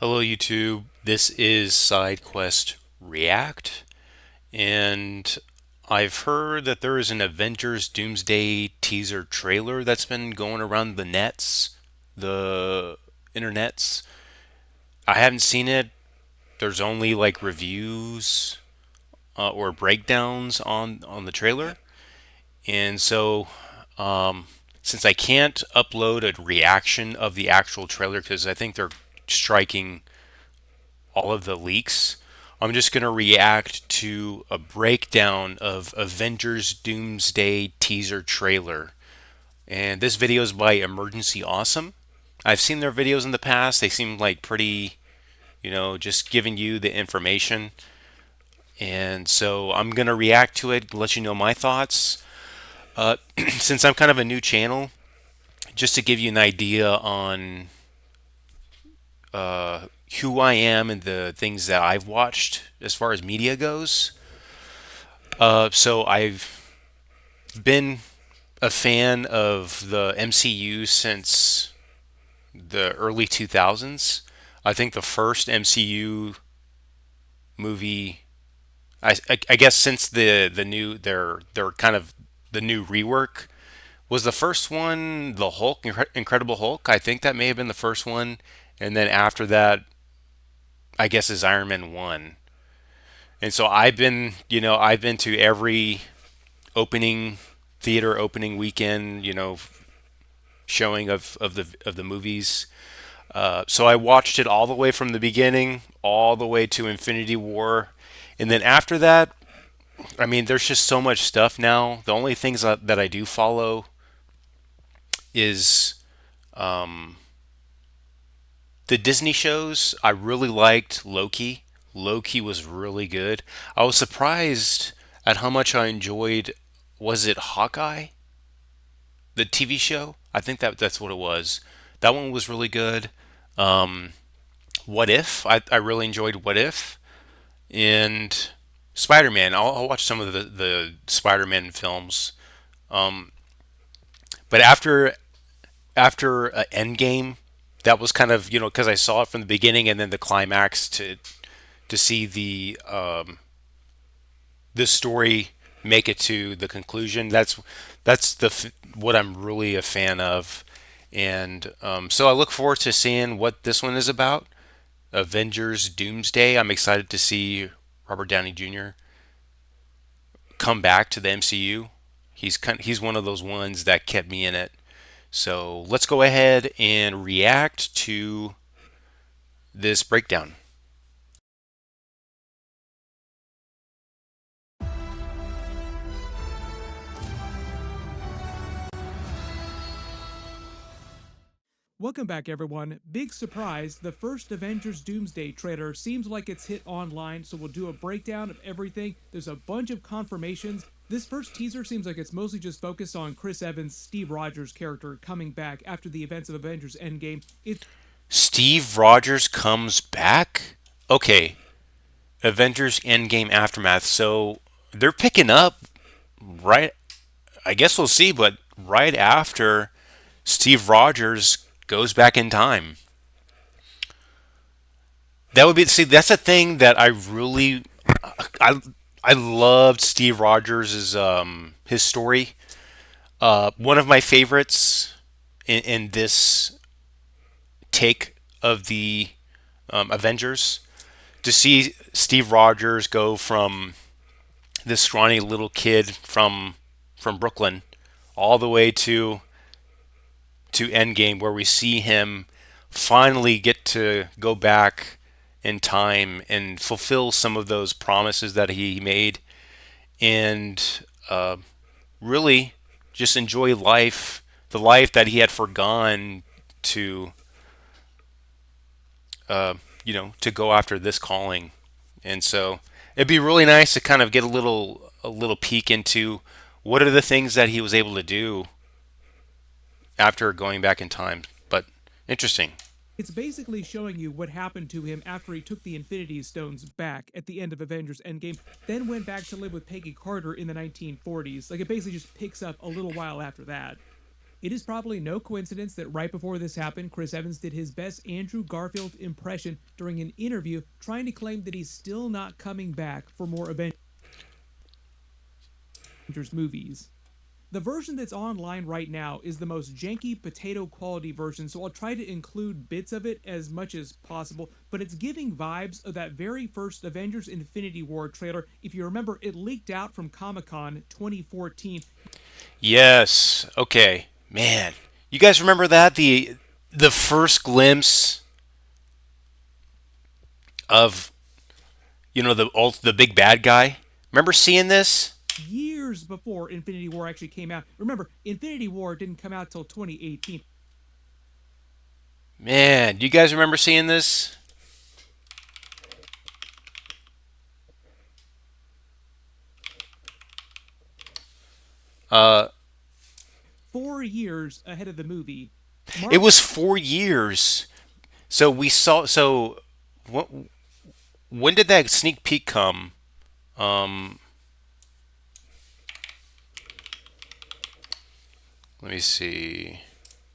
Hello, YouTube. This is SideQuest React, and I've heard that there is an Avengers Doomsday teaser trailer that's been going around the internets. I haven't seen it. There's only like reviews or breakdowns on the trailer, and so since I can't upload a reaction of the actual trailer because I think they're striking all of the leaks. I'm just going to react to a breakdown of Avengers Doomsday teaser trailer. And this video is by Emergency Awesome. I've seen their videos in the past. They seem like pretty, just giving you the information. And so I'm going to react to it, let you know my thoughts. Since I'm kind of a new channel, just to give you an idea on who I am and the things that I've watched as far as media goes. So I've been a fan of the MCU since the early 2000s. I think the first MCU movie, I guess since the new their kind of the new rework was the first one, the Hulk, Incredible Hulk. I think that may have been the first one, and then after that, I guess is Iron Man 1. And so I've been to every opening theater opening weekend, showing of the movies. So I watched it all the way from the beginning, all the way to Infinity War, and then after that, I mean, there's just so much stuff now. The only things that I do follow is the Disney shows. I really liked Loki. Loki was really good. I was surprised at how much I enjoyed. Was it Hawkeye? The TV show. I think that's what it was. That one was really good. What If? I really enjoyed What If and Spider Man. I'll watch some of the Spider Man films. But after Endgame, that was kind of because I saw it from the beginning and then the climax to see the story make it to the conclusion. That's what I'm really a fan of, and so I look forward to seeing what this one is about. Avengers Doomsday. I'm excited to see Robert Downey Jr. come back to the MCU. He's one of those ones that kept me in it. So let's go ahead and react to this breakdown. Welcome back, everyone. Big surprise, the first Avengers Doomsday trailer seems like it's hit online, so we'll do a breakdown of everything. There's a bunch of confirmations. This first teaser seems like it's mostly just focused on Chris Evans' Steve Rogers character coming back after the events of Avengers Endgame. Steve Rogers comes back? Okay, Avengers Endgame Aftermath. So they're picking up right. I guess we'll see, but right after Steve Rogers goes back in time. That would be see. That's a thing that I I loved Steve Rogers' his story. One of my favorites in this take of the Avengers to see Steve Rogers go from this scrawny little kid from Brooklyn all the way to Endgame, where we see him finally get to go back in time and fulfill some of those promises that he made, and really just enjoy life, the life that he had forgone to, to go after this calling. And so it'd be really nice to kind of get a little peek into what are the things that he was able to do after going back in time. But interesting. It's basically showing you what happened to him after he took the Infinity Stones back at the end of Avengers Endgame, then went back to live with Peggy Carter in the 1940s. Like, it basically just picks up a little while after that. It is probably no coincidence that right before this happened, Chris Evans did his best Andrew Garfield impression during an interview, trying to claim that he's still not coming back for more Avengers movies. The version that's online right now is the most janky potato quality version, so I'll try to include bits of it as much as possible, but it's giving vibes of that very first Avengers Infinity War trailer. If you remember, it leaked out from Comic Con 2014. Yes. Okay. Man, you guys remember that the first glimpse of the big bad guy? Remember seeing this? Years before Infinity War actually came out. Remember, Infinity War didn't come out till 2018. Man, do you guys remember seeing this? Uh, 4 years ahead of the movie. it Marvel was 4 years. So we saw. So when did that sneak peek come? Um, Let me see.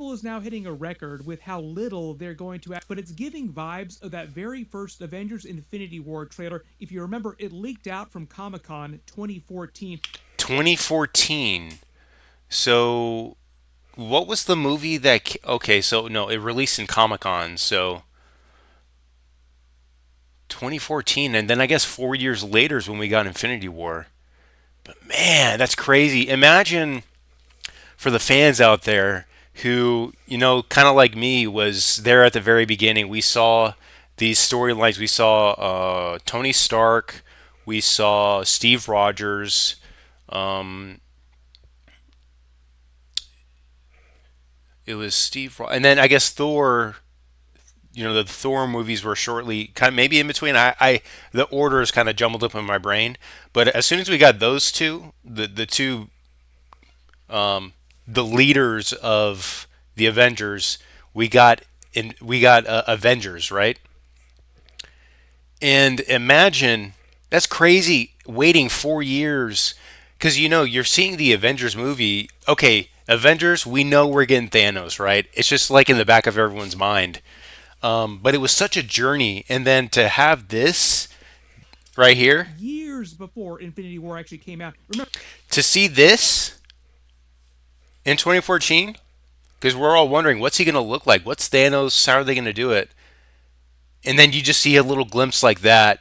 is now hitting a record with how little they're going to act, but it's giving vibes of that very first Avengers Infinity War trailer. If you remember, it leaked out from Comic Con 2014. 2014. So what was the movie that? Okay, so no, it released in Comic Con. So 2014, and then I guess 4 years later is when we got Infinity War. But man, that's crazy. Imagine for the fans out there who, kind of like me, was there at the very beginning. We saw these storylines. We saw Tony Stark. We saw Steve Rogers. Um, it was and then I guess Thor. The Thor movies were shortly, kind of maybe in between. The order is kind of jumbled up in my brain, but as soon as we got those two, the two the leaders of the Avengers, we got Avengers, right? And imagine that's crazy waiting 4 years because you're seeing the Avengers movie. Okay, Avengers, we know we're getting Thanos, right? It's just like in the back of everyone's mind. But it was such a journey, and then to have this right here, Years before Infinity War actually came out. Remember, to see this in 2014, because we're all wondering what's he going to look like, what's Thanos, how are they going to do it, and then you just see a little glimpse like that.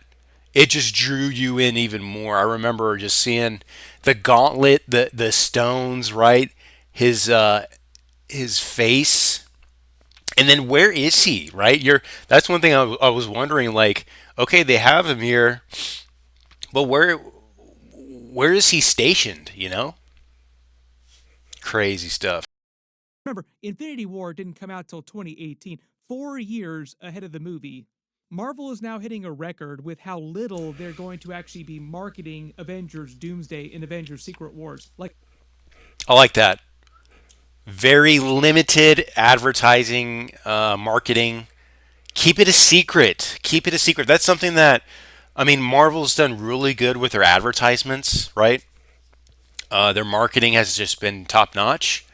It just drew you in even more. I remember just seeing the gauntlet, the stones, right? His face, and then where is he, right? That's one thing I was wondering. Like, okay, they have him here, but where is he stationed? Crazy stuff. remember, Infinity War didn't come out till 2018, 4 years ahead of the movie. Marvel is now hitting a record with how little they're going to actually be marketing Avengers Doomsday and Avengers Secret Wars. Like, I like that. Very limited advertising, marketing. Keep it a secret. Keep it a secret. That's something that, I mean, Marvel's done really good with their advertisements, right? Their marketing has just been top notch.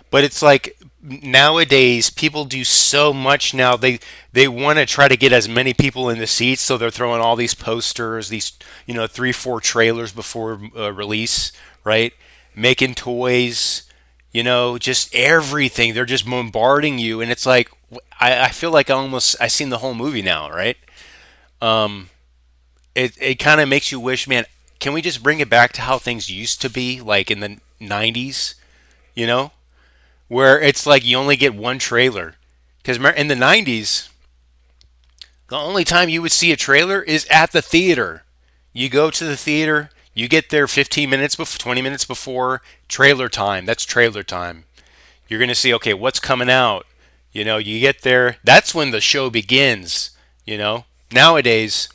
But it's like nowadays people do so much now. They want to try to get as many people in the seats, so they're throwing all these posters, these 3 4 trailers before release, right? Making toys, just everything. They're just bombarding you, and it's like I feel like I seen the whole movie now, right? Um, it kind of makes you wish, man, can we just bring it back to how things used to be, like in the '90s? You know, where it's like you only get one trailer. Because in the '90s, the only time you would see a trailer is at the theater. You go to the theater, you get there 15 minutes before, 20 minutes before trailer time. That's trailer time. You're going to see, okay, what's coming out. You get there. That's when the show begins. Nowadays,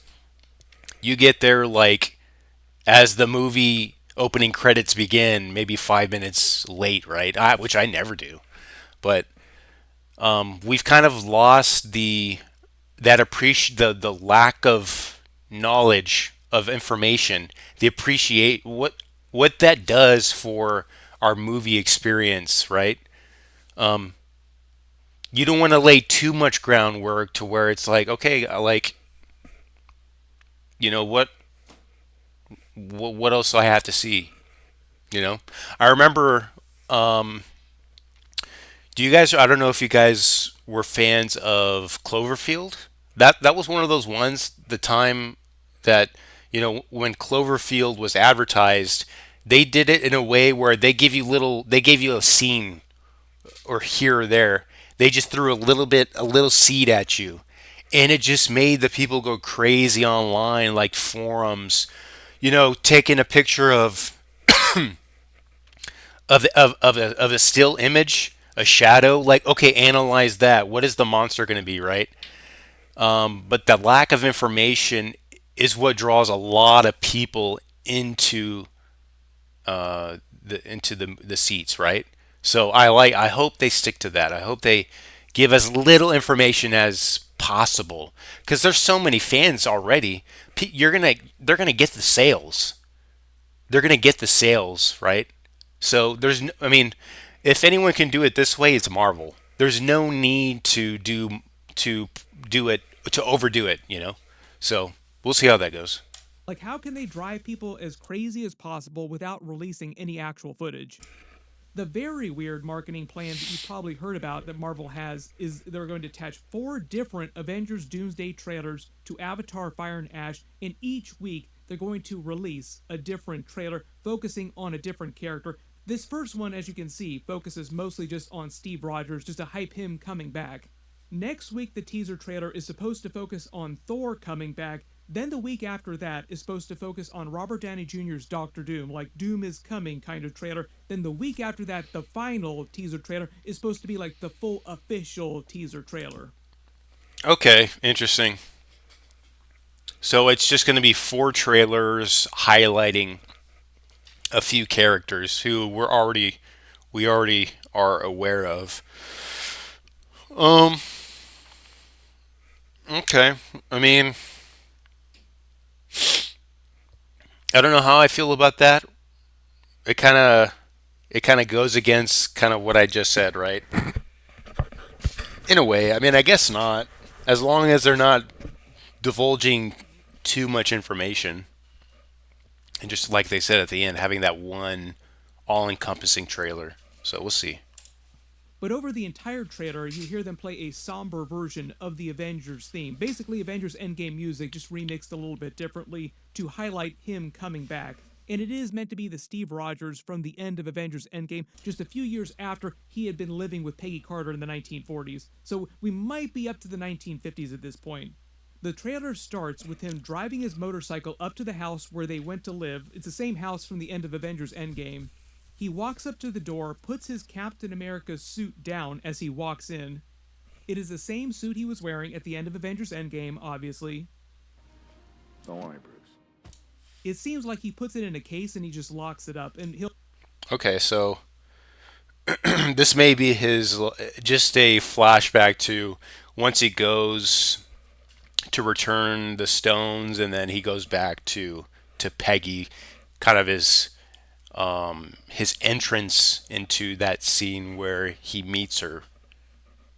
you get there like as the movie opening credits begin, maybe 5 minutes late, right? Which I never do. But we've kind of lost the lack of knowledge of information, the appreciate what that does for our movie experience, right? You don't want to lay too much groundwork to where it's like, okay, you know what else do I have to see? You know, I remember. Do you guys? I don't know if you guys were fans of Cloverfield. That was one of those ones. The time that when Cloverfield was advertised, they did it in a way where they gave you a scene or here or there. They just threw a little seed at you, and it just made the people go crazy online, like forums. Taking a picture of a still image, a shadow. Like, okay, analyze that. What is the monster going to be, right? But the lack of information is what draws a lot of people into the seats, right? So I hope they stick to that. I hope they give as little information as possible because there's so many fans already. They're gonna get the sales. They're gonna get the sales, right? So I mean, if anyone can do it this way, it's Marvel. There's no need to do it to overdo it, you know. So we'll see how that goes. Like, how can they drive people as crazy as possible without releasing any actual footage? The very weird marketing plan that you've probably heard about that Marvel has is they're going to attach four different Avengers Doomsday trailers to Avatar Fire and Ash, and each week they're going to release a different trailer focusing on a different character. This first one, as you can see, focuses mostly just on Steve Rogers, just to hype him coming back. Next week, the teaser trailer is supposed to focus on Thor coming back. Then the week after that is supposed to focus on Robert Downey Jr.'s Doctor Doom, like Doom is coming kind of trailer. Then the week after that, the final teaser trailer is supposed to be like the full official teaser trailer. Okay, interesting. So it's just going to be four trailers highlighting a few characters who we already are aware of. Um. Okay. I mean, I don't know how I feel about that. It kind of it kind of goes against kind of what I just said, right? In a way. I mean, I guess not. As long as they're not divulging too much information, and just like they said at the end, having that one all-encompassing trailer. So we'll see. But over the entire trailer, you hear them play a somber version of the Avengers theme. Basically, Avengers Endgame music, just remixed a little bit differently to highlight him coming back. And it is meant to be the Steve Rogers from the end of Avengers Endgame, just a few years after he had been living with Peggy Carter in the 1940s. So we might be up to the 1950s at this point. The trailer starts with him driving his motorcycle up to the house where they went to live. It's the same house from the end of Avengers Endgame. He walks up to the door, puts his Captain America suit down as he walks in. It is the same suit he was wearing at the end of Avengers Endgame, obviously. Don't worry, Bruce. It seems like he puts it in a case and he just locks it up, and he'll Okay, so this may be his just a flashback to once he goes to return the stones, and then he goes back to Peggy, kind of his entrance into that scene where he meets her.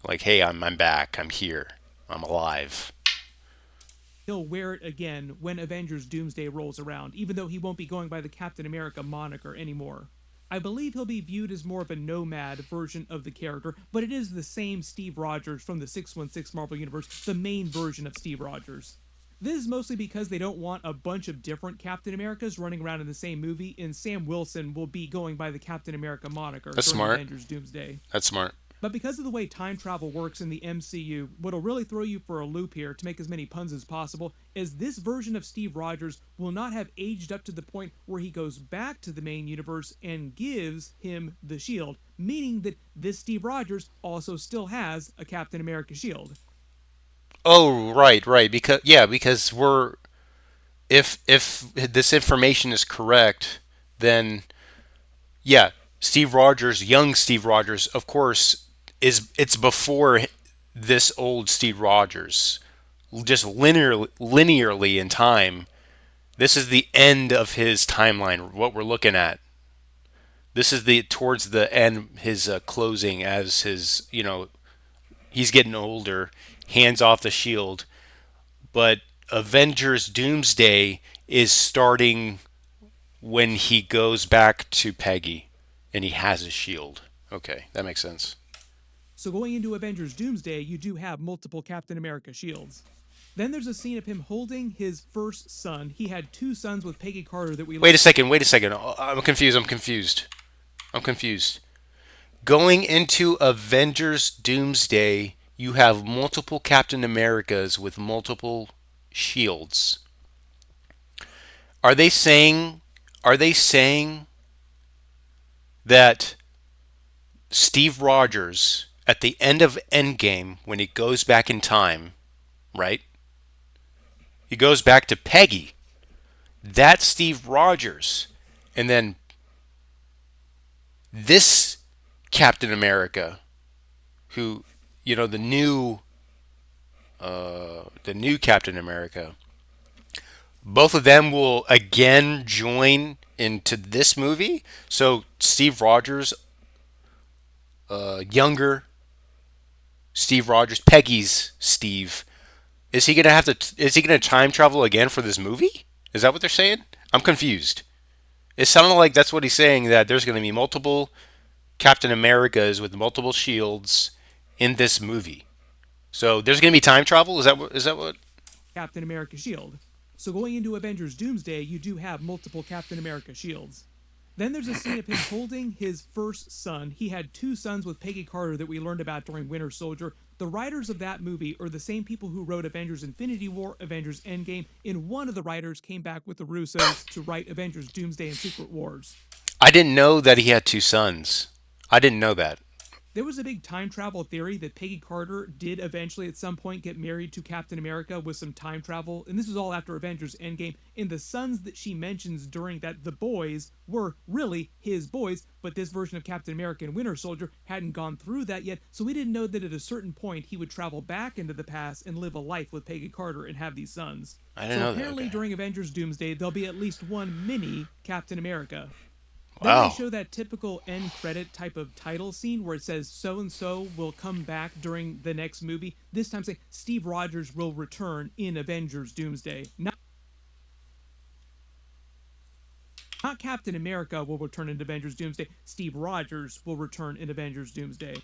Like, hey, I'm back. I'm here. I'm alive. he'll wear it again when Avengers Doomsday rolls around, even though he won't be going by the Captain America moniker anymore. I believe he'll be viewed as more of a nomad version of the character, but it is the same Steve Rogers from the 616 Marvel Universe, the main version of Steve Rogers. This is mostly because they don't want a bunch of different Captain Americas running around in the same movie, and Sam Wilson will be going by the Captain America moniker That's during smart. Avengers Doomsday. That's smart. But because of the way time travel works in the MCU, what'll really throw you for a loop here to make as many puns as possible is this version of Steve Rogers will not have aged up to the point where he goes back to the main universe and gives him the shield, meaning that this Steve Rogers also still has a Captain America shield. Oh, right, right. Because we're if this information is correct, then yeah, Steve Rogers, young Steve Rogers, of course, it's before this old Steve Rogers, just linearly in time. This is the end of his timeline. What we're looking at. This is the towards the end, his closing as he's getting older, hands off the shield. But Avengers Doomsday is starting when he goes back to Peggy and he has his shield. Okay, that makes sense. So going into Avengers Doomsday, you do have multiple Captain America shields. Then there's a scene of him holding his first son. He had two sons with Peggy Carter that we Wait a second. Wait a second. I'm confused. I'm confused. I'm confused. Going into Avengers Doomsday, you have multiple Captain Americas with multiple shields. Are they saying are they saying that Steve Rogers at the end of Endgame when he goes back in time, right? He goes back to Peggy. That's Steve Rogers. And then this Captain America who the new Captain America, both of them will again join into this movie. So Steve Rogers, younger Steve Rogers, Peggy's Steve, is he gonna have to? Is he gonna time travel again for this movie? Is that what they're saying? I'm confused. It sounded like that's what he's saying. That there's gonna be multiple Captain Americas with multiple shields in this movie. So there's gonna be time travel. Is that what? Is that what? Captain America shield. So going into Avengers Doomsday, you do have multiple Captain America shields. Then there's a scene of him holding his first son. He had two sons with Peggy Carter that we learned about during Winter Soldier. The writers of that movie are the same people who wrote Avengers Infinity War, Avengers Endgame, and one of the writers came back with the Russos to write Avengers Doomsday and Secret Wars. I didn't know that he had two sons. I didn't know that. There was a big time travel theory that Peggy Carter did eventually at some point get married to Captain America with some time travel, and this was all after Avengers Endgame. And the sons that she mentions during that, the boys, were really his boys, but this version of Captain America and Winter Soldier hadn't gone through that yet, so we didn't know that at a certain point he would travel back into the past and live a life with Peggy Carter and have these sons. I didn't So know that. apparently Okay. during Avengers Doomsday, there'll be at least one mini Captain America. Then they Wow. show that typical end credit type of title scene where it says so and so will come back during the next movie. This time saying Steve Rogers will return in Avengers Doomsday. Not Captain America will return in Avengers Doomsday. Steve Rogers will return in Avengers Doomsday.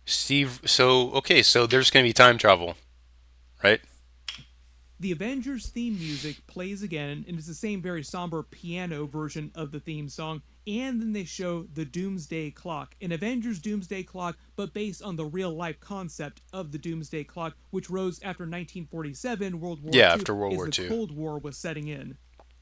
Steve. So okay. So there's gonna be time travel, right? The Avengers theme music plays again, and it's the same very somber piano version of the theme song. And then they show the Doomsday Clock, an Avengers Doomsday Clock, but based on the real life concept of the Doomsday Clock, which rose after 1947, World War Yeah, II, after World as War the Two. Cold War was setting in.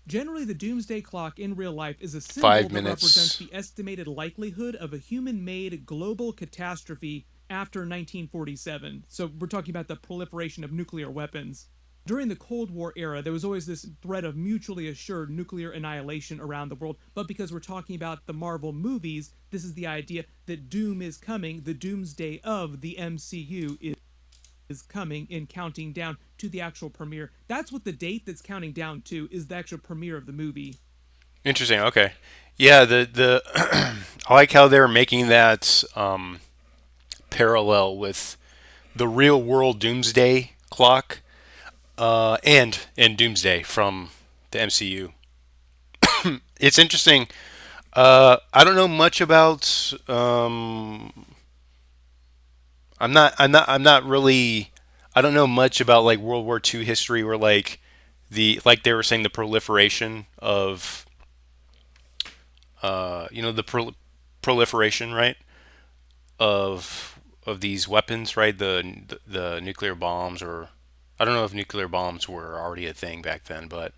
Generally, the Doomsday Clock in real life is a symbol Five that represents minutes. the estimated likelihood of a human made global catastrophe after 1947. So we're talking about the proliferation of nuclear weapons. During the Cold War era, there was always this threat of mutually assured nuclear annihilation around the world, but because we're talking about the Marvel movies, this is the idea that doom is coming, the doomsday of the MCU is coming and counting down to the actual premiere. That's what the date that's counting down to is the actual premiere of the movie. Interesting. Okay. Yeah. The I like how they're making that parallel with the real world Doomsday Clock and Doomsday from the MCU. It's interesting. I don't know much about. I'm not really. I don't know much about like World War II history or like they were saying the proliferation of the proliferation, right, of these weapons, right, the nuclear bombs, or I don't know if nuclear bombs were already a thing back then, but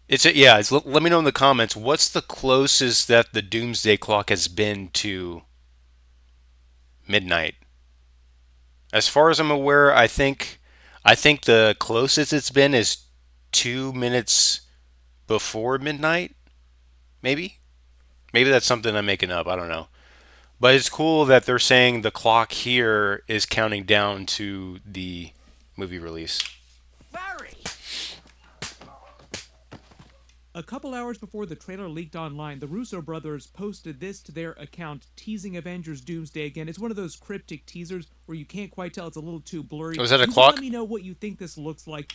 yeah. Let me know in the comments what's the closest that the Doomsday Clock has been to midnight. As far as I'm aware, I think the closest it's been is 2 minutes before midnight. Maybe that's something I'm making up. I don't know. But it's cool that they're saying the clock here is counting down to the movie release. Barry! A couple hours before the trailer leaked online, the Russo brothers posted this to their account, teasing Avengers Doomsday again. It's one of those cryptic teasers where you can't quite tell, it's a little too blurry. Was that a You can let clock? me know what you think this looks like.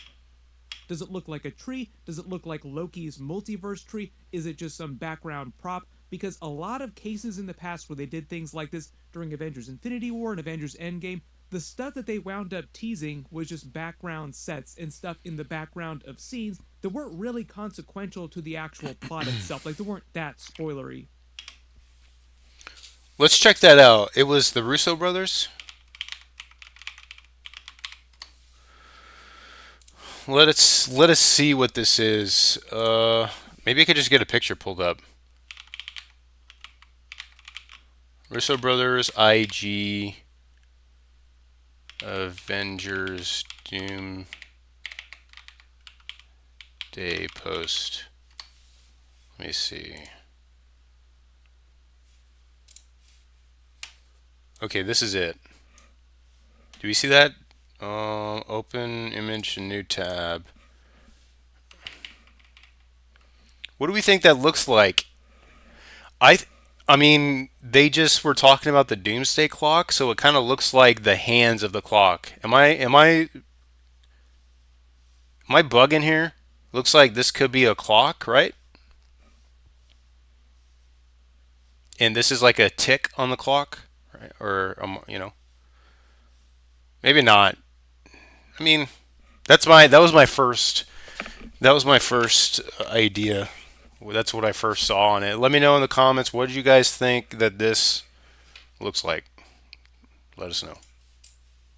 Does it look like a tree? Does it look like Loki's multiverse tree? Is it just some background prop? Because a lot of cases in the past where they did things like this during Avengers Infinity War and Avengers Endgame, the stuff that they wound up teasing was just background sets and stuff in the background of scenes that weren't really consequential to the actual plot itself. Like, they weren't that spoilery. Let's check that out. It was the Russo brothers. Let us see what this is. Maybe I could just get a picture pulled up. Russo brothers IG Avengers Doomsday post. Let me see. Okay, this is it. Do we see that? Open image, new tab. What do we think that looks like? I, th- I mean, they just were talking about the Doomsday clock, so it kind of looks like the hands of the clock. Am I bugging here? Looks like this could be a clock, right? And this is like a tick on the clock, right? Or maybe not. I mean, that was my first idea. Well, that's what I first saw on it. Let me know in the comments, what do you guys think that this looks like? Let us know.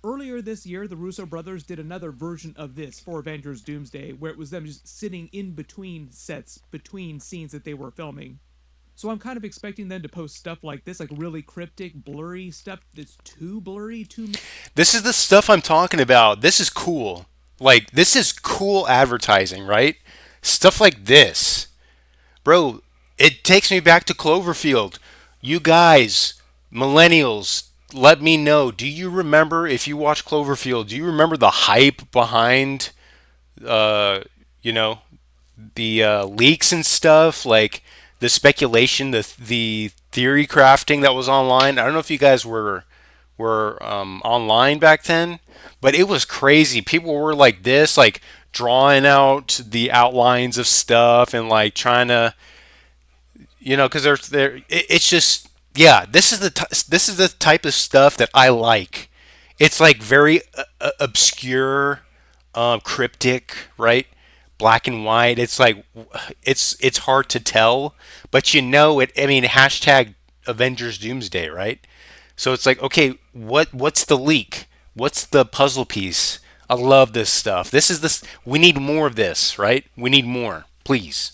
Earlier this year, the Russo brothers did another version of this for Avengers Doomsday, where it was them just sitting in between sets, between scenes that they were filming. So I'm kind of expecting them to post stuff like this, like really cryptic, blurry stuff that's too blurry, too. This is the stuff I'm talking about. This is cool. Like, this is cool advertising, right? Stuff like this. Bro, it takes me back to Cloverfield. You guys, millennials, let me know. Do you remember, if you watch Cloverfield, do you remember the hype behind, uh, you know, the leaks and stuff? Like the speculation, the theory crafting that was online. I don't know if you guys were online back then, but it was crazy. People were like this, like drawing out the outlines of stuff and like trying to, because it's just, yeah. This is the type of stuff that I like. It's like very obscure, cryptic, right? Black and white. It's like it's hard to tell, but it. I mean, hashtag Avengers Doomsday, right? So it's like, okay, what's the leak? What's the puzzle piece? I love this stuff. This is this. We need more of this, right? We need more, please.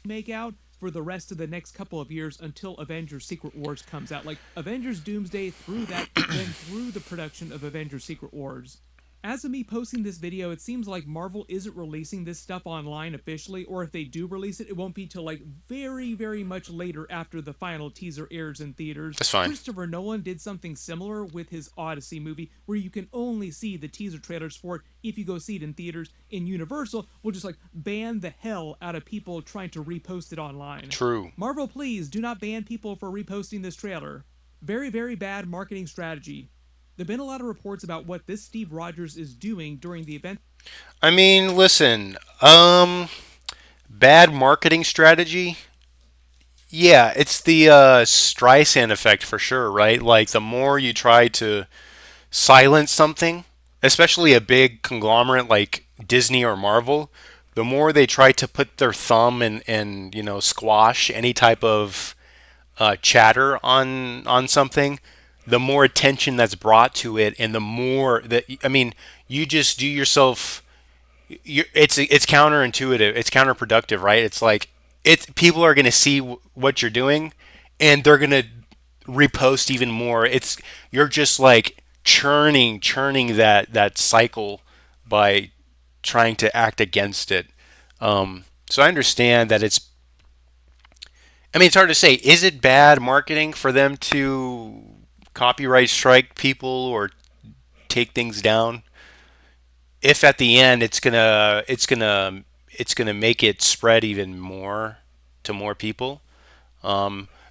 Make out for the rest of the next couple of years until Avengers Secret Wars comes out. Like Avengers Doomsday through that, then through the production of Avengers Secret Wars. As of me posting this video, it seems like Marvel isn't releasing this stuff online officially, or if they do release it, it won't be till like very, very much later after the final teaser airs in theaters. That's fine. Christopher Nolan did something similar with his Odyssey movie, where you can only see the teaser trailers for it if you go see it in theaters. In Universal, will just like ban the hell out of people trying to repost it online. True. Marvel, please do not ban people for reposting this trailer. Very, very bad marketing strategy. There have been a lot of reports about what this Steve Rogers is doing during the event. I mean, listen. Bad marketing strategy. Yeah, it's the Streisand effect for sure, right? Like the more you try to silence something, especially a big conglomerate like Disney or Marvel, the more they try to put their thumb and squash any type of chatter on something, the more attention that's brought to it, and the more that, I mean, you just do yourself. It's counterintuitive. It's counterproductive, right? It's like people are going to see what you're doing, and they're going to repost even more. You're just like churning that cycle by trying to act against it. So I understand that it's. I mean, it's hard to say. Is it bad marketing for them to copyright strike people or take things down? If at the end it's gonna make it spread even more to more people.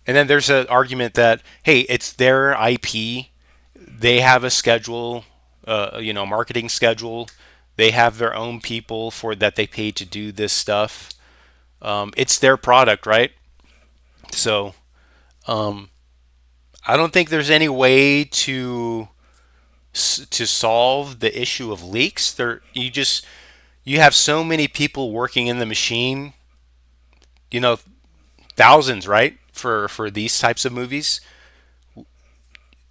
And then there's an argument that hey, it's their IP. They have a schedule, marketing schedule. They have their own people for that they pay to do this stuff. It's their product, right? So I don't think there's any way to solve the issue of leaks. You have so many people working in the machine, you know, thousands, right? For these types of movies,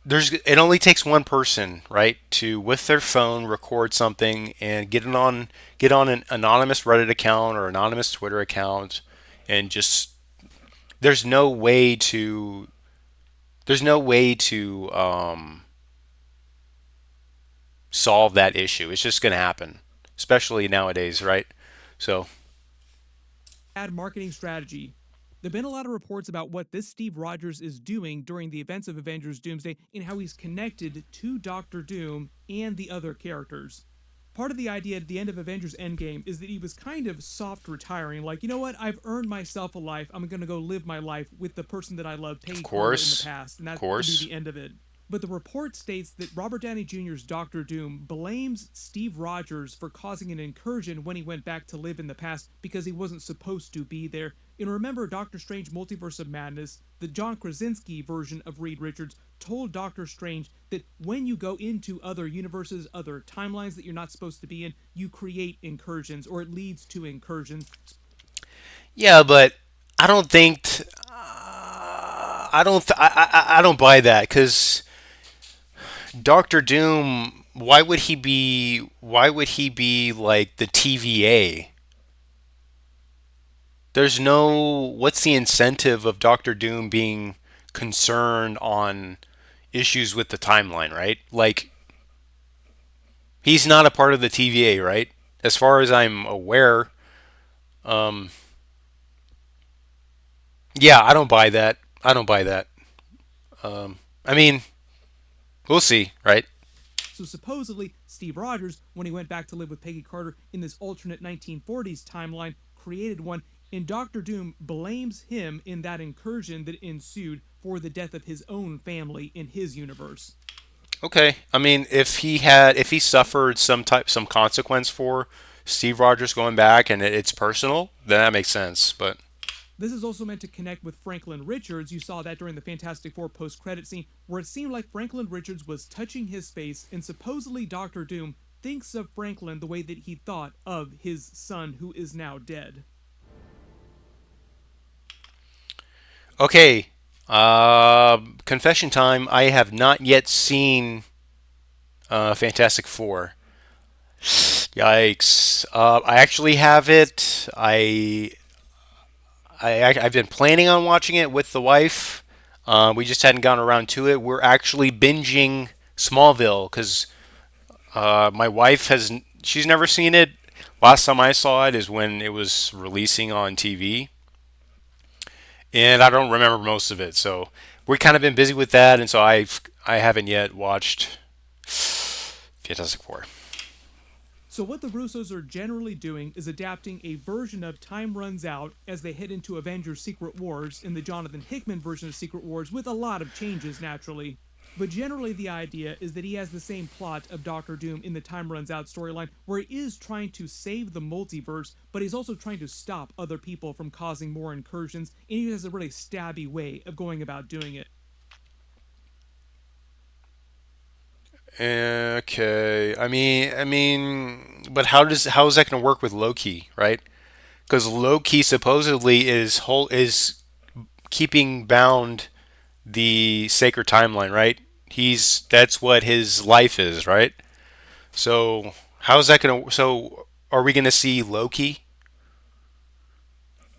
it only takes one person, right, to with their phone record something and get on an anonymous Reddit account or anonymous Twitter account, and just there's no way to there's no way to solve that issue. It's just going to happen, especially nowadays, right? So, Bad marketing strategy. There have been a lot of reports about what this Steve Rogers is doing during the events of Avengers Doomsday and how he's connected to Doctor Doom and the other characters. Part of the idea at the end of Avengers Endgame is that he was kind of soft retiring, like, you know what, I've earned myself a life. I'm going to go live my life with the person that I love, of Peggy Carter, in the course, past, and of that will be course. the end of it. But the report states that Robert Downey Jr.'s Doctor Doom blames Steve Rogers for causing an incursion when he went back to live in the past because he wasn't supposed to be there. And remember Doctor Strange Multiverse of Madness, the John Krasinski version of Reed Richards told Doctor Strange that when you go into other universes, other timelines that you're not supposed to be in, you create incursions or it leads to incursions. Yeah, but I don't think I don't buy that because Doctor Doom. Why would he be like the TVA? There's no. What's the incentive of Doctor Doom being concerned on issues with the timeline, right? Like he's not a part of the TVA, right? As far as I'm aware. Um, yeah, I don't buy that. I don't buy that. I mean, we'll see, right? So supposedly, Steve Rogers, when he went back to live with Peggy Carter in this alternate 1940s timeline, created one, and Doctor Doom blames him in that incursion that ensued for the death of his own family in his universe. Okay. I mean, if he suffered some consequence for Steve Rogers going back and it's personal, then that makes sense. But This is also meant to connect with Franklin Richards. You saw that during the Fantastic Four post credit scene, where it seemed like Franklin Richards was touching his face, and supposedly Doctor Doom thinks of Franklin the way that he thought of his son, who is now dead. okay, confession time. I have not yet seen Fantastic Four. Yikes! I actually have it. I've been planning on watching it with the wife. We just hadn't gotten around to it. We're actually binging Smallville because my wife she's never seen it. Last time I saw it is when it was releasing on TV, and I don't remember most of it. So we've kind of been busy with that, and so I haven't yet watched Fantastic Four. So, what the Russos are generally doing is adapting a version of Time Runs Out as they head into Avengers Secret Wars in the Jonathan Hickman version of Secret Wars, with a lot of changes, naturally. But generally, the idea is that he has the same plot of Doctor Doom in the Time Runs Out storyline, where he is trying to save the multiverse, but he's also trying to stop other people from causing more incursions, and he has a really stabby way of going about doing it. Okay, but how is that going to work with Loki, right? Because Loki supposedly is keeping bound the sacred timeline, right? He's That's what his life is, right? So how's that gonna? So are we gonna see Loki?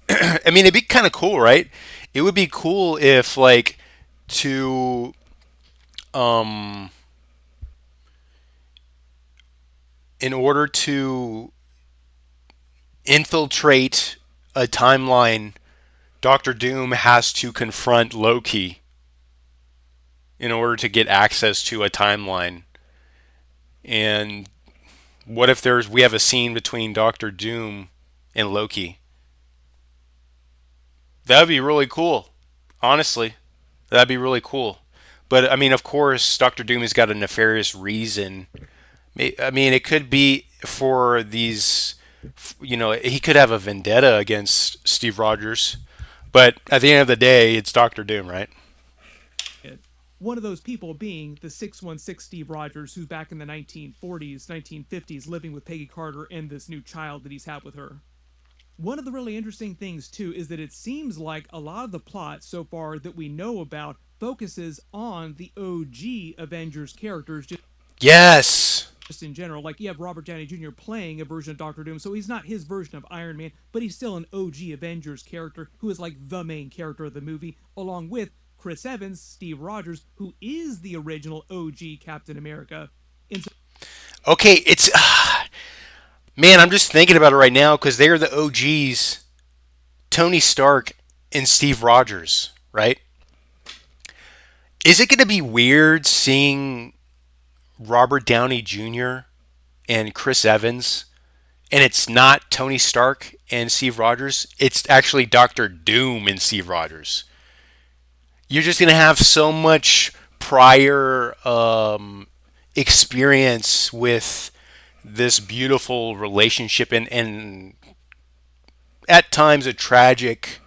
I mean, it'd be kind of cool, right? It would be cool if like to um in order to infiltrate a timeline, Doctor Doom has to confront Loki in order to get access to a timeline. And what if we have a scene between Doctor Doom in Loki. That'd be really cool. Honestly, that'd be really cool. But I mean, of course, Doctor Doom has got a nefarious reason. I mean, it could be for these. He could have a vendetta against Steve Rogers. But at the end of the day, it's Doctor Doom, right? It. One of those people being the 616 Steve Rogers, who's back in the 1940s, 1950s, living with Peggy Carter and this new child that he's had with her. One of the really interesting things, too, is that it seems like a lot of the plot so far that we know about focuses on the OG Avengers characters, Yes. just in general. Like, you have Robert Downey Jr. playing a version of Doctor Doom, so he's not his version of Iron Man, but he's still an OG Avengers character who is like the main character of the movie, along with Chris Evans, Steve Rogers, who is the original OG Captain America. And so Okay, it's man. I'm just thinking about it right now because they are the OGs. Tony Stark and Steve Rogers, right? Is it going to be weird seeing Robert Downey Jr. and Chris Evans, and it's not Tony Stark and Steve Rogers? It's actually Doctor Doom and Steve Rogers. You're just going to have so much prior experience with this beautiful relationship and at times a tragic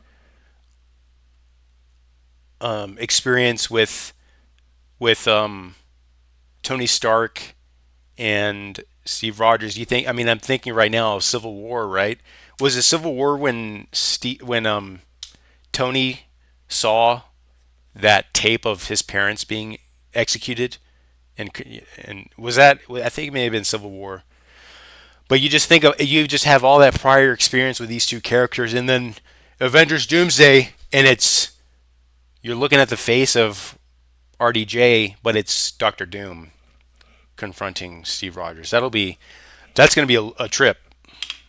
experience with Tony Stark and Steve Rogers. You think? I mean, I'm thinking right now of Civil War, right? Was it Civil War when Tony saw that tape of his parents being executed, and was that? I think it may have been Civil War. But you just have all that prior experience with these two characters, and then Avengers Doomsday, and you're looking at the face of RDJ, but it's Doctor Doom confronting Steve Rogers. That's going to be a trip.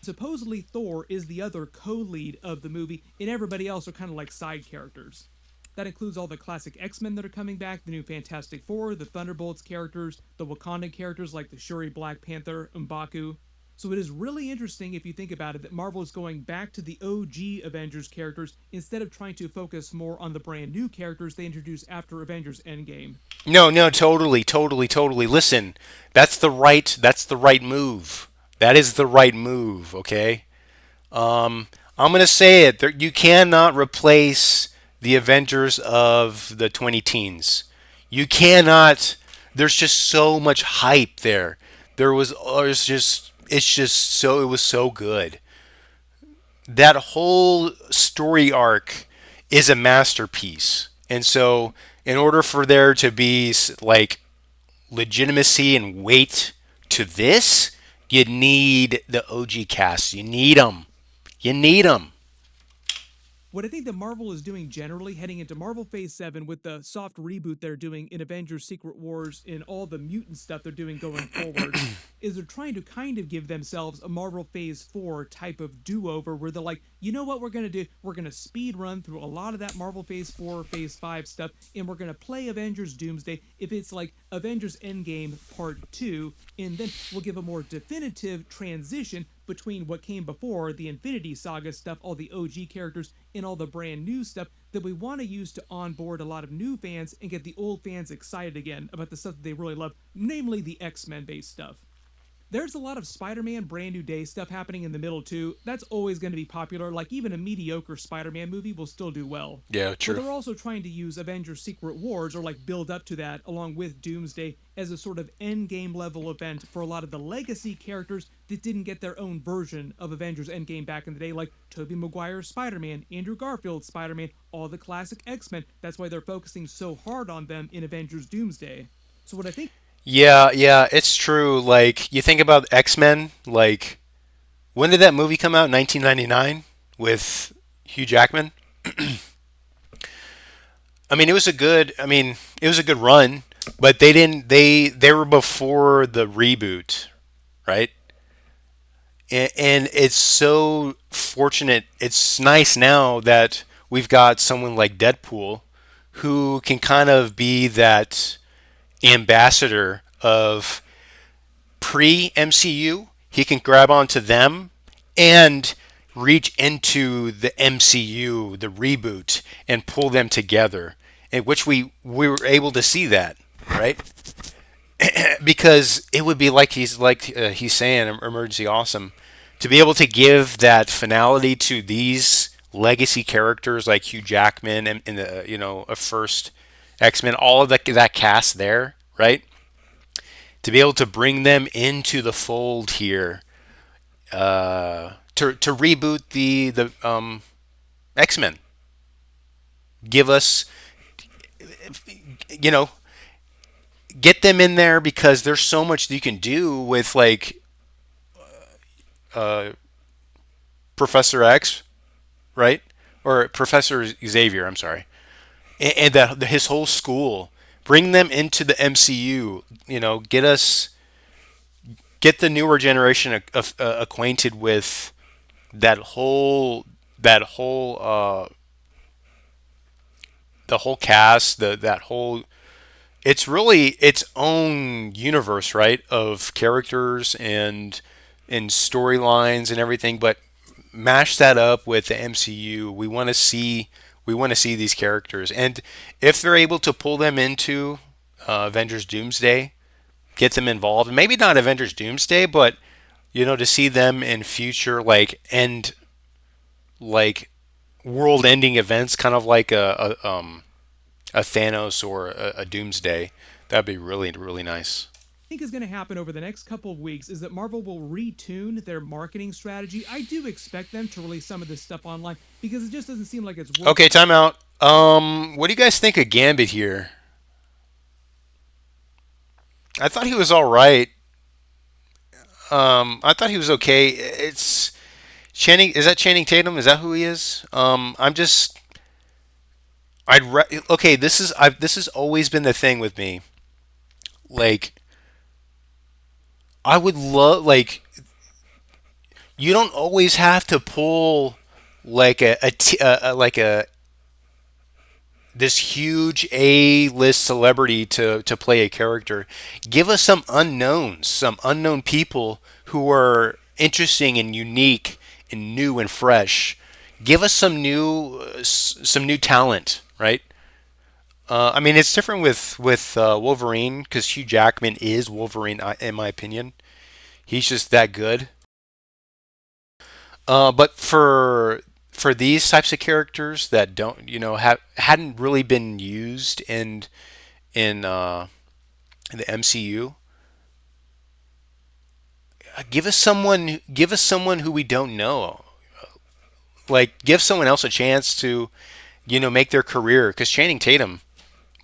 supposedly Thor is the other co-lead of the movie, and everybody else are kind of like side characters. That includes all the classic X-Men that are coming back, the new Fantastic Four, the Thunderbolts characters, the Wakandan characters like the Shuri Black Panther, M'Baku. So it is really interesting if you think about it that Marvel is going back to the OG Avengers characters instead of trying to focus more on the brand new characters they introduced after Avengers Endgame. No, no, totally, totally, totally. Listen, that's the right move. That is the right move. Okay. I'm gonna say it. You cannot replace the Avengers of the 20 teens. You cannot. There's just so much hype there. There's just. It's just so. It was so good. That whole story arc is a masterpiece. And so, in order for there to be like legitimacy and weight to this, you need the OG cast. You need them. You need them. What I think that Marvel is doing generally heading into Marvel Phase 7 with the soft reboot they're doing in Avengers Secret Wars and all the mutant stuff they're doing going forward is they're trying to kind of give themselves a Marvel Phase 4 type of do-over where they're like, you know what we're going to do? We're going to speed run through a lot of that Marvel Phase 4, Phase 5 stuff, and we're going to play Avengers Doomsday if it's like Avengers Endgame Part 2, and then we'll give a more definitive transition between what came before the Infinity Saga stuff, all the OG characters, and all the brand new stuff that we want to use to onboard a lot of new fans and get the old fans excited again about the stuff that they really love, namely the X-Men based stuff. There's a lot of Spider-Man Brand New Day stuff happening in the middle too. That's always going to be popular. Like even a mediocre Spider-Man movie will still do well. Yeah, But true. they're also trying to use Avengers Secret Wars or like build up to that along with Doomsday as a sort of end game level event for a lot of the legacy characters that didn't get their own version of Avengers Endgame back in the day, like Tobey Maguire's Spider-Man, Andrew Garfield's Spider-Man, all the classic X-Men. That's why they're focusing so hard on them in Avengers Doomsday. So what I think Yeah, yeah, it's true. Like you think about X Men. Like when did that movie come out? 1999 with Hugh Jackman. I mean, it was a good. I mean, it was a good run, but they didn't. They were before the reboot, right? And it's so fortunate. It's nice now that we've got someone like Deadpool who can kind of be that ambassador of pre MCU. He can grab onto them, and reach into the MCU, the reboot, and pull them together, in which we were able to see that, right? Because it would be he's saying emergency awesome to be able to give that finality to these legacy characters like Hugh Jackman and, the a first X-Men, all of that cast there, right? To be able to bring them into the fold here, to reboot the X-Men, give us, you know get them in there, because there's so much that you can do with, like, uh, Professor X, right? Or Professor Xavier, I'm sorry, and that his whole school. Bring them into the MCU. Get the newer generation acquainted with that whole the whole cast, that whole. It's really its own universe, right, of characters and storylines and everything. But mash that up with the MCU. We want to see these characters, and if they're able to pull them into Avengers Doomsday, get them involved. Maybe not Avengers Doomsday, but to see them in future, like world-ending events, kind of like a Thanos or a Doomsday. That'd be really really nice. Think is going to happen over the next couple of weeks is that Marvel will retune their marketing strategy. I do expect them to release some of this stuff online because it just doesn't seem like it's worth. Okay, time out. What do you guys think of Gambit here? I thought he was all right. I thought he was okay. It's Channing. Is that Channing Tatum? Is that who he is? I'm just. Okay. This has always been the thing with me. Like, I would love, like, you don't always have to pull like like a this huge A-list celebrity to play a character. Give us some unknowns, some unknown people who are interesting and unique and new and fresh. Give us some new talent, right? I mean, it's different with Wolverine, because Hugh Jackman is Wolverine, in my opinion. He's just that good. But for these types of characters that don't, hadn't really been used in the MCU, give us someone who we don't know. Like, give someone else a chance to, make their career. Because Channing Tatum,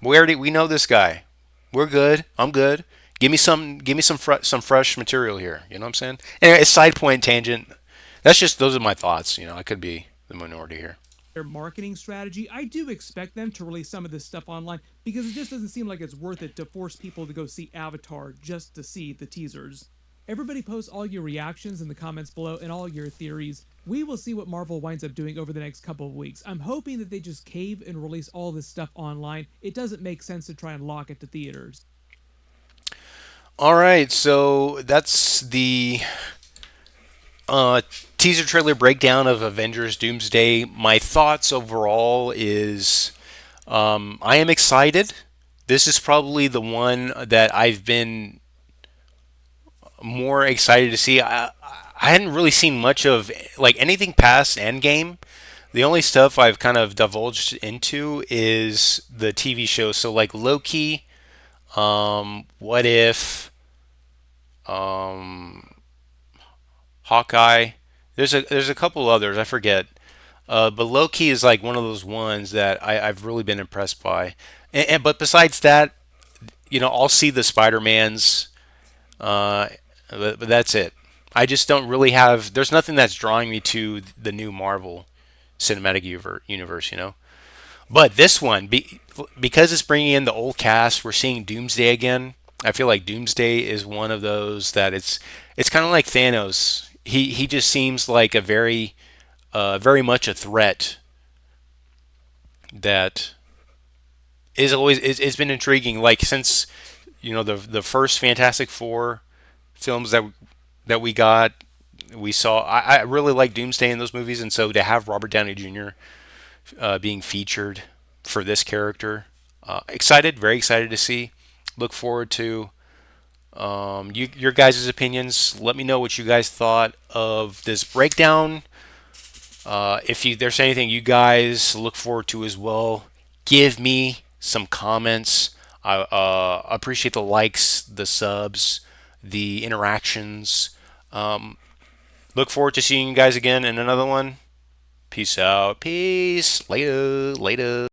we know this guy. We're good. I'm good. Give me some fresh material here. You know what I'm saying? Anyway, a side point tangent. Those are my thoughts. I could be the minority here. Their marketing strategy. I do expect them to release some of this stuff online because it just doesn't seem like it's worth it to force people to go see Avatar just to see the teasers. Everybody post all your reactions in the comments below and all your theories. We will see what Marvel winds up doing over the next couple of weeks. I'm hoping that they just cave and release all this stuff online. It doesn't make sense to try and lock it to theaters. All right, so that's the uh, teaser trailer breakdown of Avengers Doomsday. My thoughts overall is, I am excited. This is probably the one that I've been more excited to see. I hadn't really seen much of, like, anything past Endgame. The only stuff I've kind of divulged into is the TV show. So, like, Loki, What If, um, Hawkeye. There's a couple others I forget. But Loki is like one of those ones that I've really been impressed by. But besides that, I'll see the Spider Mans. Uh, but that's it. I just don't really have. There's nothing that's drawing me to the new Marvel cinematic universe. But this one, because it's bringing in the old cast, we're seeing Doomsday again. I feel like Doomsday is one of those that it's kind of like Thanos. He just seems like a very much a threat that is always it's been intriguing. Like, since the first Fantastic Four films that we got, We saw. I really like Doomsday in those movies, and so to have Robert Downey Jr. Being featured for this character, excited, very excited to see. Look forward to your guys' opinions. Let me know what you guys thought of this breakdown. If there's anything you guys look forward to as well, give me some comments. I appreciate the likes, the subs, the interactions. Look forward to seeing you guys again in another one. Peace out. Peace. Later. Later.